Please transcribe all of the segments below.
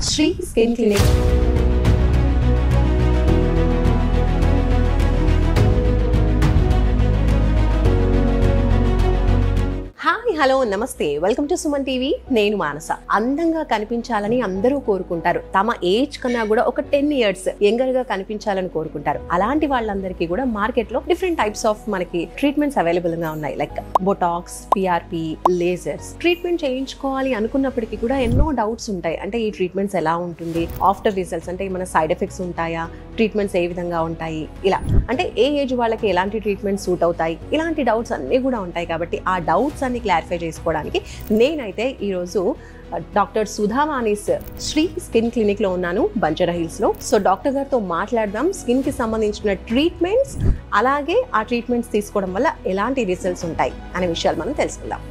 Sri Skin Clinic. Hello నమస్తే, welcome to Suman TV. నేను మానస. అందంగా కనిపించాలని అందరూ కోరుకుంటారు. తమ ఏజ్ కన్నా కూడా ఒక 10 years యంగర్ గా కనిపించాలని కోరుకుంటారు. అలాంటి వాళ్ళందరికీ కూడా మార్కెట్ లో డిఫరెంట్ టైప్స్ ఆఫ్ మనకి ట్రీట్మెంట్స్ అవైలబుల్ గా ఉన్నాయి. Like Botox, PRP, lasers. Treatment చేయించుకోవాలి అనుకున్నప్పటికీ కూడా ఎన్నో డౌట్స్ ఉంటాయి. అంటే ఈ ట్రీట్మెంట్స్ ఎలా ఉంటుంది, ఆఫ్టర్ రిజల్ట్స్ అంటే ఏమైనా సైడ్ ఎఫెక్ట్స్ ఉంటాయా, ట్రీట్మెంట్స్ ఏ విధంగా ఉంటాయి, ఇలా అంటే ఏ ఏజ్ వాళ్ళకి ఎలాంటి ట్రీట్మెంట్ సూట్ అవుతాయి, ఇలాంటి డౌట్స్ అన్నీ కూడా ఉంటాయి. కాబట్టి ఆ డౌట్స్ అన్ని క్లారిఫై చేసుకోవడానికి నేనైతే ఈరోజు డాక్టర్ సుధా మానిస్ శ్రీ స్కిన్ క్లినిక్ లో ఉన్నాను, బంజారా హిల్స్ లో. సో డాక్టర్ గారితో మాట్లాడదాం స్కిన్ కి సంబంధించిన ట్రీట్మెంట్స్, అలాగే ఆ ట్రీట్మెంట్స్ తీసుకోవడం వల్ల ఎలాంటి రిజల్ట్స్ ఉంటాయి అనే విషయాలు మనం తెలుసుకుందాం.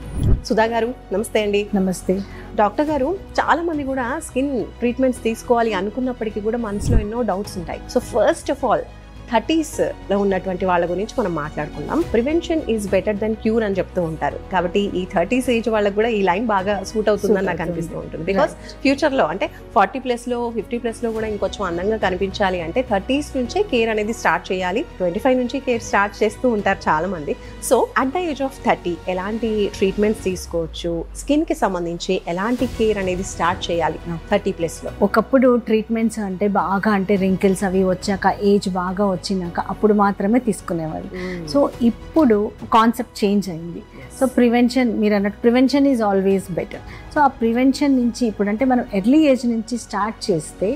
సుధా గారు నమస్తే అండి. నమస్తే డాక్టర్ గారు. చాలా మంది కూడా స్కిన్ ట్రీట్మెంట్స్ తీసుకోవాలి అనుకున్నప్పటికీ కూడా మనసులో ఎన్నో డౌట్స్ ఉంటాయి. So first of all 30s లో ఉన్నటువంటి వాళ్ళ గురించి మనం మాట్లాడుకుందాం. Prevention is better than cure అని చెప్తూ ఉంటారు. కాబట్టి ఈ 30s ఏజ్ వాళ్ళకి కూడా ఈ లైన్ బాగా సూట్ అవుతుందని నాకు అనిపిస్తూ ఉంటుంది. బికాస్ ఫ్యూచర్ లో అంటే 40+ లో 50+ లో కూడా ఇంకొంచెం అందంగా కనిపించాలి అంటే 30s నుంచే కేర్ అనేది స్టార్ట్ చేయాలి. 25 నుంచి కేర్ స్టార్ట్ చేస్తూ ఉంటారు చాలా మంది. So at the age of 30 ఎలాంటి ట్రీట్మెంట్స్ తీసుకోవచ్చు, స్కిన్ కి సంబంధించి ఎలాంటి కేర్ అనేది స్టార్ట్ చేయాలి 30+ లో? ఒకప్పుడు ట్రీట్మెంట్స్ అంటే బాగా అంటే రింకిల్స్ అవి వచ్చాక, ఏజ్ బాగా వచ్చినాక అప్పుడు మాత్రమే తీసుకునేవాళ్ళు. సో ఇప్పుడు కాన్సెప్ట్ చేంజ్ అయింది. సో ప్రివెన్షన్, మీరు అన్నట్టు prevention is always better. So ఆ ప్రివెన్షన్ నుంచి ఇప్పుడు అంటే మనం ఎర్లీ ఏజ్ నుంచి స్టార్ట్ చేస్తే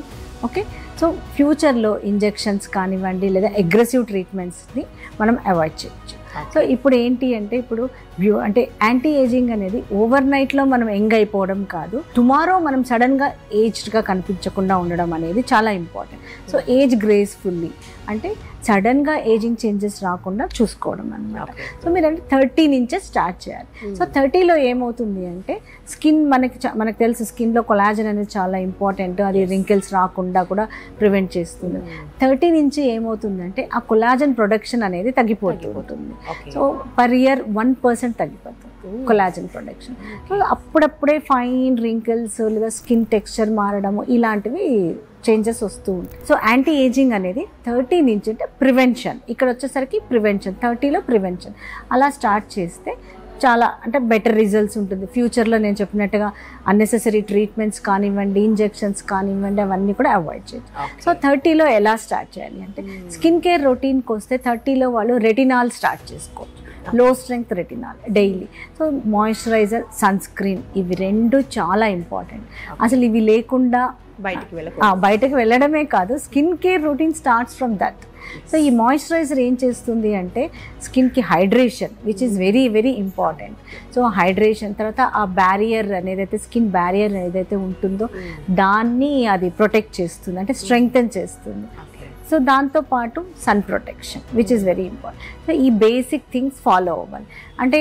ఓకే. సో ఫ్యూచర్లో ఇంజెక్షన్స్ కానివ్వండి లేదా అగ్రెసివ్ ట్రీట్మెంట్స్ని మనం అవాయిడ్ చేయొచ్చు. సో ఇప్పుడు ఏంటి అంటే ఇప్పుడు అంటే యాంటీ ఏజింగ్ అనేది ఓవర్ నైట్లో మనం యంగ్ అయిపోవడం కాదు, టుమారో మనం సడన్గా ఏజ్డ్గా కనిపించకుండా ఉండడం అనేది చాలా ఇంపార్టెంట్. సో ఏజ్ గ్రేస్ఫుల్లీ అంటే సడన్గా ఏజింగ్ చేంజెస్ రాకుండా చూసుకోవడం అనమాట. సో మీరు అంటే 30 నుంచే స్టార్ట్ చేయాలి. సో 30లో ఏమవుతుంది అంటే స్కిన్ మనకు తెలుసు స్కిన్లో కొలాజన్ అనేది చాలా ఇంపార్టెంట్. అది రింకిల్స్ రాకుండా కూడా ప్రివెంట్ చేస్తుంది. 30 నుంచి ఏమవుతుందంటే ఆ కొలాజన్ ప్రొడక్షన్ అనేది తగ్గిపోతూ ఉంటుంది. సో పర్ ఇయర్ 1% తగ్గిపోతుంది కొలాజన్ ప్రొడక్షన్. సో అప్పుడప్పుడే ఫైన్ రింకిల్స్ లేదా స్కిన్ టెక్స్చర్ మారడము ఇలాంటివి చేంజెస్ వస్తూ ఉంటాయి. సో యాంటీ ఏజింగ్ అనేది 30 నుంచి అంటే ప్రివెన్షన్, ఇక్కడ వచ్చేసరికి ప్రివెన్షన్ 30లో ప్రివెన్షన్ అలా స్టార్ట్ చేస్తే చాలా అంటే బెటర్ రిజల్ట్స్ ఉంటుంది. ఫ్యూచర్లో నేను చెప్పినట్టుగా అన్నెసెసరీ ట్రీట్మెంట్స్ కానివ్వండి, ఇంజెక్షన్స్ కానివ్వండి, అవన్నీ కూడా అవాయిడ్ చేయొచ్చు. సో 30లో ఎలా స్టార్ట్ చేయాలి అంటే స్కిన్ కేర్ రొటీన్కి వస్తే 30లో వాళ్ళు రెటినాల్ స్టార్ట్ చేసుకోవచ్చు. Low strength retinol daily. So moisturiser, sunscreen, ఇవి రెండు చాలా ఇంపార్టెంట్. అసలు ఇవి లేకుండా బయటకు వెళ్ళడమే కాదు, skin care routine starts from that. So ఈ మాయిశ్చరైజర్ ఏం చేస్తుంది అంటే స్కిన్కి hydration, which is very very important. So hydration తర్వాత ఆ బ్యారియర్ అనేదైతే స్కిన్ బ్యారియర్ ఏదైతే ఉంటుందో దాన్ని అది ప్రొటెక్ట్ చేస్తుంది, అంటే స్ట్రెంగ్తెన్ చేస్తుంది. సో దాంతోపాటు sun protection which is very important. So ఈ బేసిక్ థింగ్స్ ఫాలో అవ్వాలి. అంటే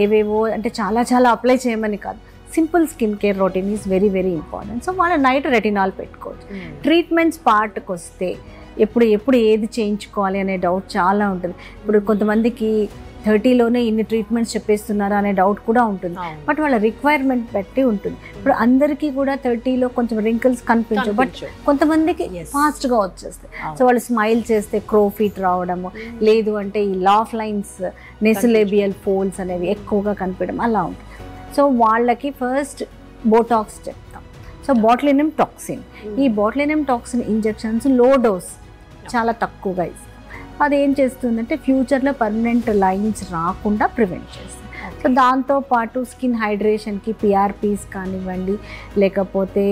ఏవేవో అంటే చాలా చాలా అప్లై చేయమని కాదు, simple skin care routine is very very important. So వాళ్ళ నైట్ రెటినాల్ పెట్టుకోవచ్చు. ట్రీట్మెంట్స్ పార్ట్కి వస్తే ఎప్పుడు ఏది చేయించుకోవాలి అనే డౌట్ చాలా ఉంటుంది. ఇప్పుడు కొంతమందికి 30లోనే ఇన్ని ట్రీట్మెంట్స్ చెప్పేస్తున్నారా అనే డౌట్ కూడా ఉంటుంది. బట్ వాళ్ళ రిక్వైర్మెంట్ బట్టి ఉంటుంది. ఇప్పుడు అందరికీ కూడా 30లో కొంచెం రింకిల్స్ కనిపించవు, బట్ కొంతమందికి ఫాస్ట్గా వచ్చేస్తాయి. సో వాళ్ళు స్మైల్ చేస్తే క్రో ఫీట్ రావడము, లేదు అంటే ఈ లాఫ్ లైన్స్, నెసోలేబియల్ ఫోల్డ్స్ అనేవి ఎక్కువగా కనిపించడం అలా ఉంటుంది. సో వాళ్ళకి ఫస్ట్ బోటాక్స్ చెప్తాం. సో బాటులినం టాక్సిన్, ఈ బాటులినం టాక్సిన్ ఇంజెక్షన్స్ లో డోస్ చాలా తక్కువగా ఇస్తాం. అది ఏం చేస్తుందంటే ఫ్యూచర్లో పర్మనెంట్ లైన్స్ రాకుండా ప్రివెంట్ చేస్తుంది. సో దాంతోపాటు స్కిన్ హైడ్రేషన్కి పిఆర్పీస్ కానివ్వండి, లేకపోతే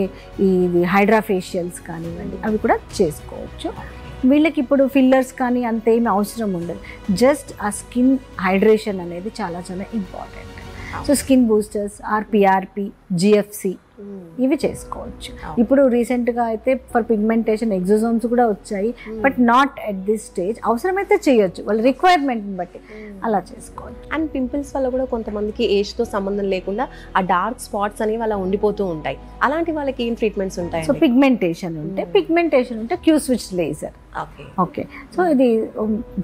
ఈ హైడ్రాఫేషియల్స్ కానివ్వండి, అవి కూడా చేసుకోవచ్చు. వీళ్ళకి ఇప్పుడు ఫిల్లర్స్ కానీ అంతేమీ అవసరం ఉండదు. జస్ట్ ఆ స్కిన్ హైడ్రేషన్ అనేది చాలా చాలా important. So skin boosters, RPRP, GFC ఇవి చేసుకోవచ్చు. ఇప్పుడు రీసెంట్గా అయితే ఫర్ పిగ్మెంటేషన్ ఎగ్జోసోమ్స్ కూడా వచ్చాయి, but not at this stage. అవసరమైతే చేయొచ్చు, వాళ్ళ రిక్వైర్మెంట్ని బట్టి అలా చేసుకోవచ్చు. అండ్ పింపుల్స్ వల్ల కూడా కొంతమందికి ఏజ్తో సంబంధం లేకుండా ఆ డార్క్ స్పాట్స్ అనేవి అలా ఉండిపోతూ ఉంటాయి. అలాంటి వాళ్ళకి ఏం ట్రీట్మెంట్స్ ఉంటాయి? సో పిగ్మెంటేషన్ ఉంటే queue switch laser, okay. So ఇది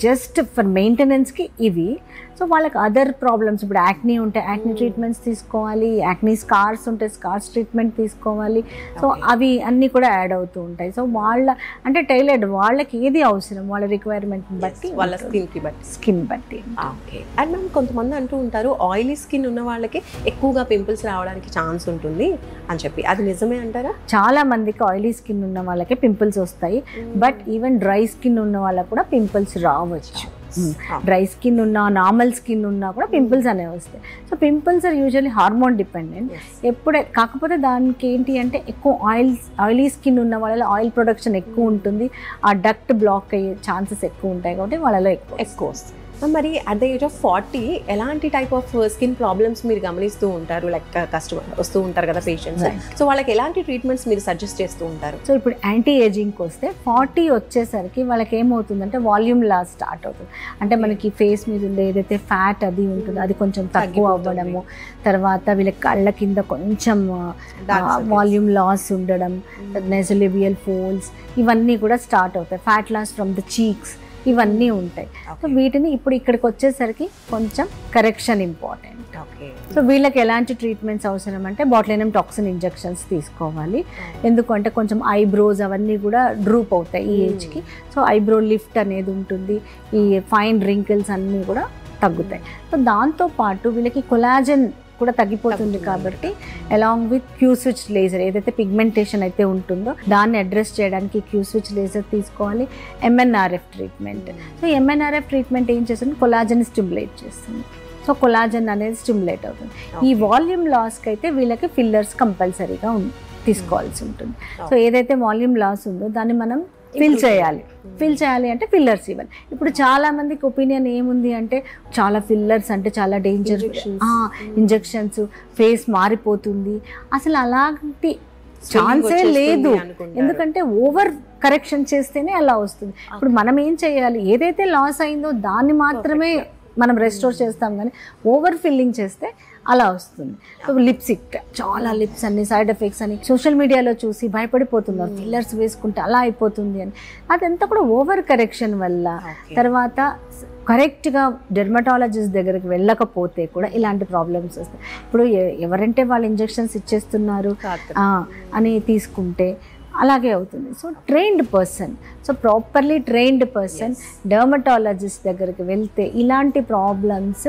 జస్ట్ ఫర్ మెయింటెనెన్స్కి ఇవి. సో వాళ్ళకి అదర్ ప్రాబ్లమ్స్, ఇప్పుడు యాక్నీ ఉంటే యాక్నీ ట్రీట్మెంట్స్ తీసుకోవాలి, యాక్నీ స్కార్స్ ఉంటే స్కార్స్ ట్రీట్మెంట్ తీసుకోవాలి. సో అవి అన్నీ కూడా యాడ్ అవుతూ ఉంటాయి. సో వాళ్ళ అంటే టైలర్డ్ వాళ్ళకి ఏది అవసరం వాళ్ళ రిక్వైర్మెంట్ బట్టి, వాళ్ళ స్కిన్ బట్టి. ఓకే. అండ్ మ్యామ్ కొంతమంది అంటూ ఉంటారు ఆయిలీ స్కిన్ ఉన్న వాళ్ళకి ఎక్కువగా పింపుల్స్ రావడానికి ఛాన్స్ ఉంటుంది అని చెప్పి, అది నిజమే అంటారా? చాలా మందికి ఆయిలీ స్కిన్ ఉన్న వాళ్ళకి పింపుల్స్ వస్తాయి, బట్ ఈవెన్ డ్రై స్కిన్ ఉన్న వాళ్ళకి కూడా పింపుల్స్ రావచ్చు. డ్రై స్కిన్ ఉన్నా, నార్మల్ స్కిన్ ఉన్నా కూడా పింపుల్స్ అనేవి వస్తాయి. So pimples are usually hormone dependent. కాకపోతే దానికి ఏంటి అంటే ఎక్కువ ఆయిలీ స్కిన్ ఉన్న వాళ్ళలో ఆయిల్ ప్రొడక్షన్ ఎక్కువ ఉంటుంది, ఆ డక్ట్ బ్లాక్ అయ్యే ఛాన్సెస్ ఎక్కువ ఉంటాయి కాబట్టి వాళ్ళలో ఎక్కువ వస్తుంది. మరి అట్ ద ఏజ్ ఆఫ్ 40 ఎలాంటి టైప్ ఆఫ్ స్కిన్ ప్రాబ్లమ్స్ మీరు గమనిస్తూ ఉంటారు? లైక్ కస్టమర్ వస్తూ ఉంటారు కదా పేషెంట్స్, సో వాళ్ళకి ఎలాంటి ట్రీట్మెంట్స్ మీరు సజెస్ట్ చేస్తూ ఉంటారు? సో ఇప్పుడు యాంటీ ఏజింగ్కి వస్తే 40 వచ్చేసరికి వాళ్ళకి ఏమవుతుందంటే వాల్యూమ్ లాస్ స్టార్ట్ అవుతుంది. అంటే మనకి ఫేస్ మీద ఉండే ఏదైతే ఫ్యాట్ అది ఉంటుందో అది కొంచెం తక్కువ అవ్వడము, తర్వాత వీళ్ళకి కళ్ళ కింద కొంచెం వాల్యూమ్ లాస్ ఉండడం, నెజోలేబియల్ ఫోల్స్ ఇవన్నీ కూడా స్టార్ట్ అవుతాయి. Fat loss from the cheeks ఇవన్నీ ఉంటాయి. సో వీటిని ఇప్పుడు ఇక్కడికి వచ్చేసరికి కొంచెం కరెక్షన్ ఇంపార్టెంట్. సో వీళ్ళకి ఎలాంటి ట్రీట్మెంట్స్ అవసరం అంటే బాటులినం టాక్సిన్ ఇంజెక్షన్స్ తీసుకోవాలి. ఎందుకంటే కొంచెం ఐబ్రోస్ అవన్నీ కూడా డ్రూప్ అవుతాయి ఈ ఏజ్కి. సో ఐబ్రో లిఫ్ట్ అనేది ఉంటుంది, ఈ ఫైన్ రింకిల్స్ అన్నీ కూడా తగ్గుతాయి. సో దాంతోపాటు వీళ్ళకి కొలాజన్ కూడా తగ్గిపోతుంది కాబట్టి along with you switch laser ఏదైతే పిగ్మెంటేషన్ అయితే ఉంటుందో దాన్ని అడ్రస్ చేయడానికి క్యూ స్విచ్ లేజర్ తీసుకోవాలి. MNRF treatment. So MNRF treatment ఏం చేస్తుంది, కొలాజన్ స్టిమ్యులేట్ చేస్తుంది. సో కొలాజన్ అనేది స్టిమ్యులేట్ అవుతుంది. ఈ వాల్యూమ్ లాస్కి అయితే వీళ్ళకి ఫిల్లర్స్ కంపల్సరీగా తీసుకోవాల్సి ఉంటుంది. సో ఏదైతే వాల్యూమ్ లాస్ ఉందో దాన్ని మనం ఫిల్ చేయాలి అంటే ఫిల్లర్స్ ఇవ్వాలి. ఇప్పుడు చాలా మందికి ఒపీనియన్ ఏముంది అంటే చాలా ఫిల్లర్స్ అంటే చాలా డేంజర్, ఇంజెక్షన్స్, ఫేస్ మారిపోతుంది. అసలు అలాంటి ఛాన్సే లేదు, ఎందుకంటే ఓవర్ కరెక్షన్ చేస్తేనే అలా వస్తుంది. ఇప్పుడు మనం ఏం చేయాలి, ఏదైతే లాస్ అయిందో దాన్ని మాత్రమే మనం రెస్టోర్ చేస్తాం, కానీ ఓవర్ ఫిల్లింగ్ చేస్తే అలా వస్తుంది. లిప్సిక్ చాలా లిప్స్ అన్ని సైడ్ ఎఫెక్ట్స్ అని సోషల్ మీడియాలో చూసి భయపడిపోతున్నారు, ఫిల్లర్స్ వేసుకుంటే అలా అయిపోతుంది అని. అదంతా కూడా ఓవర్ కరెక్షన్ వల్ల. తర్వాత కరెక్ట్గా డెర్మటాలజిస్ట్ దగ్గరికి వెళ్ళకపోతే కూడా ఇలాంటి ప్రాబ్లమ్స్ వస్తాయి. ఇప్పుడు ఎవరంటే వాళ్ళు ఇంజెక్షన్స్ ఇచ్చేస్తున్నారు అని తీసుకుంటే అలాగే అవుతుంది. So trained person, so properly trained person dermatologist దగ్గరికి వెళ్తే ఇలాంటి ప్రాబ్లమ్స్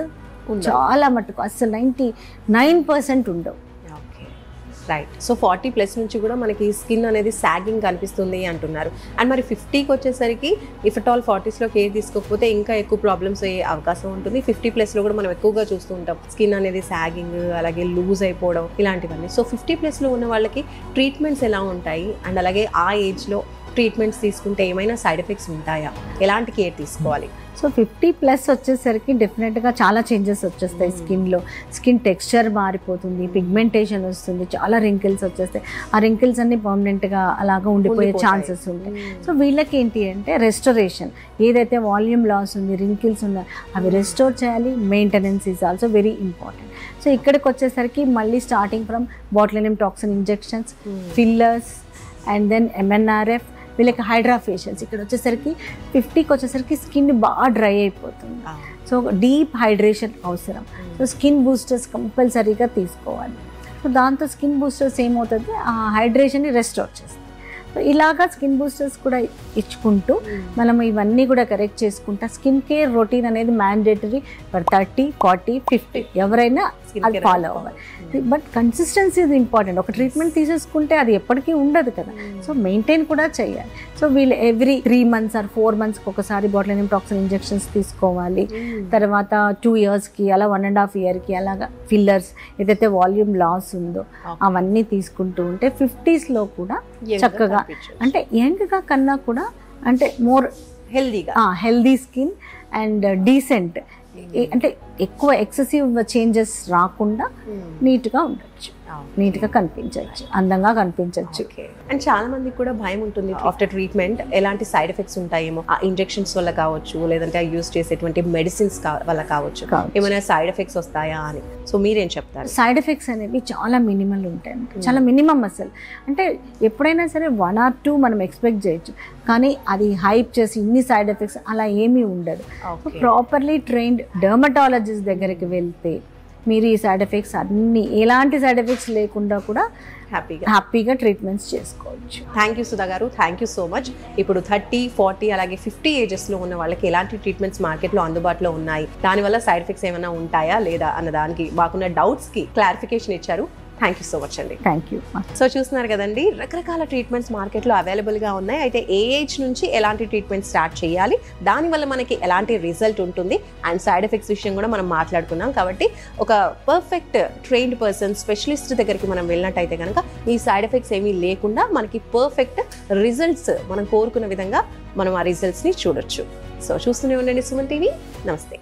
చాలా మటుకు అసలు 99% ఉండవు. రైట్. సో 40+ నుంచి కూడా మనకి స్కిన్ అనేది సాగింగ్ కనిపిస్తుంది అంటున్నారు. అండ్ మరి 50కి వచ్చేసరికి ఇఫ్ అట్ ఆల్ 40స్లో కేర్ తీసుకోకపోతే ఇంకా ఎక్కువ ప్రాబ్లమ్స్ అయ్యే అవకాశం ఉంటుంది. 50+లో కూడా మనం ఎక్కువగా చూస్తూ ఉంటాం స్కిన్ అనేది సాగింగ్, అలాగే లూజ్ అయిపోవడం ఇలాంటివన్నీ. సో 50+లో ఉన్న వాళ్ళకి ట్రీట్మెంట్స్ ఎలా ఉంటాయి, అండ్ అలాగే ఆ ఏజ్లో ట్రీట్మెంట్స్ తీసుకుంటే ఏమైనా సైడ్ ఎఫెక్ట్స్ ఉంటాయా, ఎలాంటి కేర్ తీసుకోవాలి? సో 50+ వచ్చేసరికి డెఫినెట్గా చాలా చేంజెస్ వచ్చేస్తాయి స్కిన్లో. స్కిన్ టెక్స్చర్ మారిపోతుంది, పిగ్మెంటేషన్ వస్తుంది, చాలా రింకిల్స్ వచ్చేస్తాయి. ఆ రింకిల్స్ అన్ని పర్మనెంట్గా అలాగా ఉండిపోయే ఛాన్సెస్ ఉంటాయి. సో వీళ్ళకి ఏంటి అంటే రెస్టోరేషన్, ఏదైతే వాల్యూమ్ లాస్ ఉంది, రింకిల్స్ ఉన్నాయి, అవి రెస్టోర్ చేయాలి. Maintenance is also very important. So ఇక్కడికి వచ్చేసరికి మళ్ళీ starting from botulinum toxin injections, fillers and then MNRF, వీళ్ళకి హైడ్రా ఫేషియల్స్. ఇక్కడ వచ్చేసరికి 50కి వచ్చేసరికి స్కిన్ బాగా డ్రై అయిపోతుంది. సో డీప్ హైడ్రేషన్ అవసరం. సో స్కిన్ బూస్టర్స్ కంపల్సరీగా తీసుకోవాలి. సో దాంతో స్కిన్ బూస్టర్స్ ఏమవుతుంది, ఆ హైడ్రేషన్ని రెస్టోర్ చేస్తుంది. సో ఇలాగా స్కిన్ బూస్టర్స్ కూడా ఇచ్చుకుంటూ మనం ఇవన్నీ కూడా కరెక్ట్ చేసుకుంటా స్కిన్ కేర్ రొటీన్ అనేది మ్యాండేటరీ ఫర్ 30, 40, 50 ఎవరైనా అది ఫాలో అవ్వాలి. బట్ కన్సిస్టెన్సీ ఇది ఇంపార్టెంట్. ఒక ట్రీట్మెంట్ తీసేసుకుంటే అది ఎప్పటికీ ఉండదు కదా. సో మెయింటైన్ కూడా చేయాలి. సో వీళ్ళు ఎవ్రీ 3 months or 4 monthsకి ఒకసారి బాటులినం టాక్సిన్ ఇంజెక్షన్స్ తీసుకోవాలి. తర్వాత 2 yearsకి అలా 1.5 yearకి అలాగా ఫిల్లర్స్, ఏదైతే వాల్యూమ్ లాస్ ఉందో అవన్నీ తీసుకుంటూ ఉంటే 50స్లో కూడా చక్కగా, అంటే యంగ్గా కన్నా కూడా అంటే more healthy skin and decent, అంటే ఎక్కువ ఎక్సెసివ్ చేంజెస్ రాకుండా నీట్గా ఉండొచ్చు. నీట్గా కనిపించవచ్చు, అందంగా కనిపించవచ్చు. అండ్ చాలా మందికి కూడా భయం ఉంటుంది ఆఫ్టర్ ట్రీట్మెంట్ ఎలాంటి సైడ్ ఎఫెక్ట్స్ ఉంటాయేమో, ఆ ఇంజెక్షన్స్ వల్ల కావచ్చు, లేదంటే యూస్ చేసేటువంటి మెడిసిన్స్ వల్ల కావచ్చు, ఏమైనా సైడ్ ఎఫెక్ట్స్ వస్తాయా అని. సో మీరేం చెప్తారు? సైడ్ ఎఫెక్ట్స్ అనేవి చాలా మినిమల్ ఉంటాయి, చాలా మినిమం అసలు. అంటే ఎప్పుడైనా సరే 1 or 2 మనం ఎక్స్పెక్ట్ చేయొచ్చు, కానీ అది హైప్ చేసి ఇన్ని సైడ్ ఎఫెక్ట్స్ అలా ఏమీ ఉండదు. ప్రాపర్లీ ట్రైన్డ్ డర్మటాలజిస్ట్ దగ్గరికి వెళ్తే మీరు ఈ సైడ్ ఎఫెక్ట్స్ అన్ని, ఎలాంటి సైడ్ ఎఫెక్ట్స్ లేకుండా కూడా హ్యాపీగా ట్రీట్మెంట్స్ చేసుకోవచ్చు. థ్యాంక్ యూ సుధా గారు, థ్యాంక్ యూ సో మచ్. ఇప్పుడు 30, 40 అలాగే 50 ఏజెస్లో ఉన్న వాళ్ళకి ఎలాంటి ట్రీట్మెంట్స్ మార్కెట్లో అందుబాటులో ఉన్నాయి, దానివల్ల సైడ్ ఎఫెక్ట్స్ ఏమైనా ఉంటాయా లేదా అన్న దానికి మాకున్న డౌట్స్కి క్లారిఫికేషన్ ఇచ్చారు. థ్యాంక్ యూ సో మచ్ అండి. Thank you. సో చూస్తున్నారు కదండి, రకరకాల ట్రీట్మెంట్స్ మార్కెట్లో అవైలబుల్గా ఉన్నాయి. అయితే ఏ ఏజ్ నుంచి ఎలాంటి ట్రీట్మెంట్ స్టార్ట్ చేయాలి, దానివల్ల మనకి ఎలాంటి రిజల్ట్ ఉంటుంది, అండ్ సైడ్ ఎఫెక్ట్స్ విషయం కూడా మనం మాట్లాడుకున్నాం. కాబట్టి ఒక పర్ఫెక్ట్ ట్రైన్డ్ పర్సన్, స్పెషలిస్ట్ దగ్గరికి మనం వెళ్ళినట్టయితే కనుక ఈ సైడ్ ఎఫెక్ట్స్ ఏమీ లేకుండా మనకి పర్ఫెక్ట్ రిజల్ట్స్ మనం కోరుకున్న విధంగా మనం ఆ రిజల్ట్స్ని చూడొచ్చు. సో చూస్తూనే ఉండండి సుమన్ టీవీ. నమస్తే.